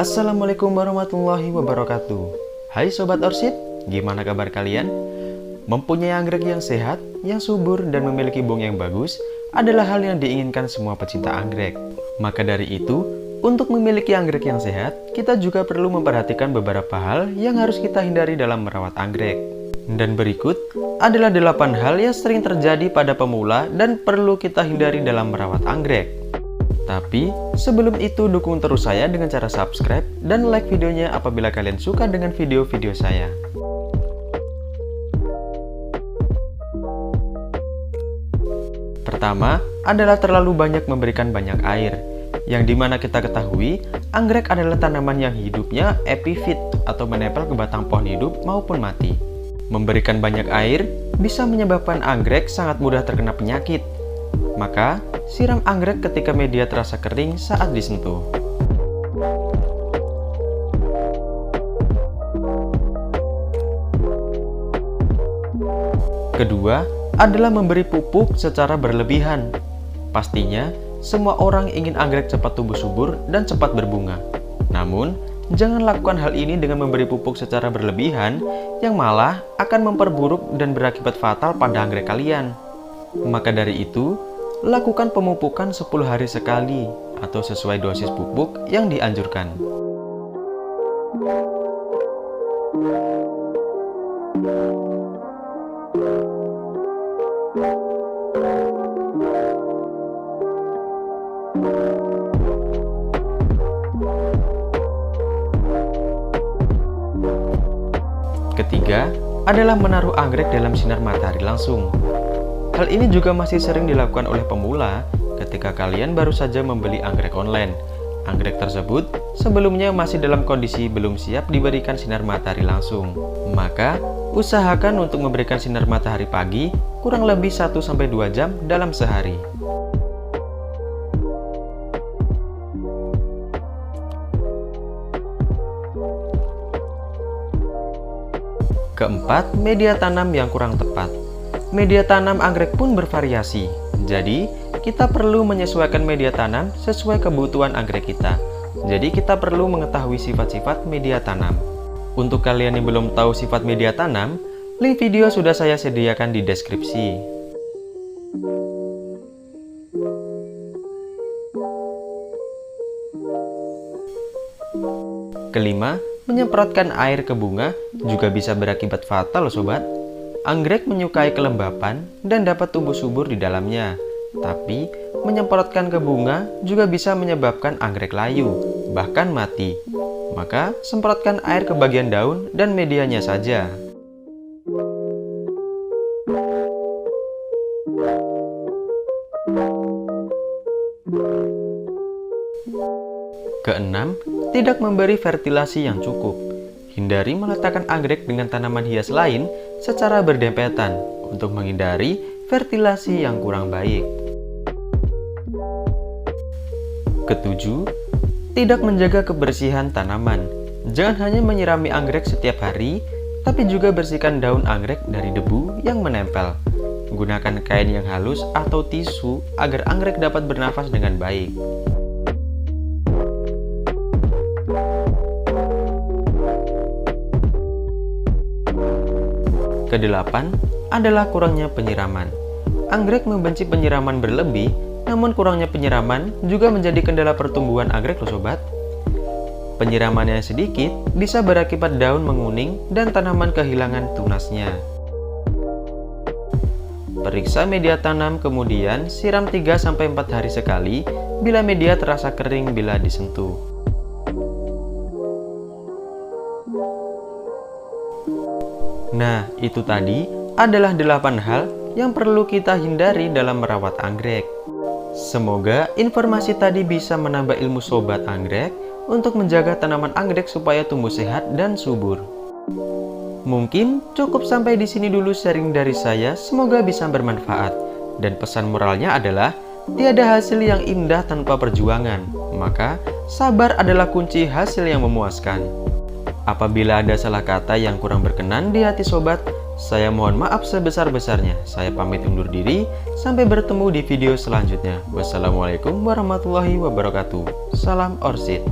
Assalamualaikum warahmatullahi wabarakatuh. Hai Sobat Orchid, gimana kabar kalian? Mempunyai anggrek yang sehat, yang subur, dan memiliki bung yang bagus adalah hal yang diinginkan semua pecinta anggrek. Maka dari itu, untuk memiliki anggrek yang sehat, kita juga perlu memperhatikan beberapa hal yang harus kita hindari dalam merawat anggrek. Dan berikut adalah 8 hal yang sering terjadi pada pemula dan perlu kita hindari dalam merawat anggrek. Tapi, sebelum itu dukung terus saya dengan cara subscribe dan like videonya apabila kalian suka dengan video-video saya. Pertama, adalah terlalu banyak memberikan banyak air. Yang dimana kita ketahui, anggrek adalah tanaman yang hidupnya epifit atau menempel ke batang pohon hidup maupun mati. Memberikan banyak air bisa menyebabkan anggrek sangat mudah terkena penyakit. Maka, siram anggrek ketika media terasa kering saat disentuh. Kedua, adalah memberi pupuk secara berlebihan. Pastinya, semua orang ingin anggrek cepat tumbuh subur dan cepat berbunga. Namun, jangan lakukan hal ini dengan memberi pupuk secara berlebihan, yang malah akan memperburuk dan berakibat fatal pada anggrek kalian. Maka dari itu, lakukan pemupukan 10 hari sekali atau sesuai dosis pupuk yang dianjurkan. Ketiga, adalah menaruh anggrek dalam sinar matahari langsung. Hal ini juga masih sering dilakukan oleh pemula ketika kalian baru saja membeli anggrek online. Anggrek tersebut sebelumnya masih dalam kondisi belum siap diberikan sinar matahari langsung. Maka, usahakan untuk memberikan sinar matahari pagi kurang lebih 1-2 jam dalam sehari. Keempat, media tanam yang kurang tepat. Media tanam anggrek pun bervariasi, jadi kita perlu menyesuaikan media tanam sesuai kebutuhan anggrek kita. Jadi kita perlu mengetahui sifat-sifat media tanam. Untuk kalian yang belum tahu sifat media tanam, link video sudah saya sediakan di deskripsi. Kelima, menyemprotkan air ke bunga juga bisa berakibat fatal loh sobat. Anggrek menyukai kelembapan dan dapat tumbuh subur di dalamnya. Tapi, menyemprotkan ke bunga juga bisa menyebabkan anggrek layu, bahkan mati. Maka, semprotkan air ke bagian daun dan medianya saja. Keenam, tidak memberi ventilasi yang cukup. Hindari meletakkan anggrek dengan tanaman hias lain secara berdempetan untuk menghindari ventilasi yang kurang baik. Ketujuh, tidak menjaga kebersihan tanaman. Jangan hanya menyirami anggrek setiap hari, tapi juga bersihkan daun anggrek dari debu yang menempel. Gunakan kain yang halus atau tisu agar anggrek dapat bernafas dengan baik. Kedelapan adalah kurangnya penyiraman. Anggrek membenci penyiraman berlebih, namun kurangnya penyiraman juga menjadi kendala pertumbuhan anggrek loh sobat. Penyiraman yang sedikit bisa berakibat daun menguning dan tanaman kehilangan tunasnya. Periksa media tanam kemudian siram 3-4 hari sekali bila media terasa kering bila disentuh. Nah, itu tadi adalah 8 hal yang perlu kita hindari dalam merawat anggrek. Semoga informasi tadi bisa menambah ilmu sobat anggrek untuk menjaga tanaman anggrek supaya tumbuh sehat dan subur. Mungkin cukup sampai di sini dulu sharing dari saya, semoga bisa bermanfaat. Dan pesan moralnya adalah, tiada hasil yang indah tanpa perjuangan, maka sabar adalah kunci hasil yang memuaskan. Apabila ada salah kata yang kurang berkenan di hati sobat, saya mohon maaf sebesar-besarnya. Saya pamit undur diri, sampai bertemu di video selanjutnya. Wassalamualaikum warahmatullahi wabarakatuh. Salam Orchid.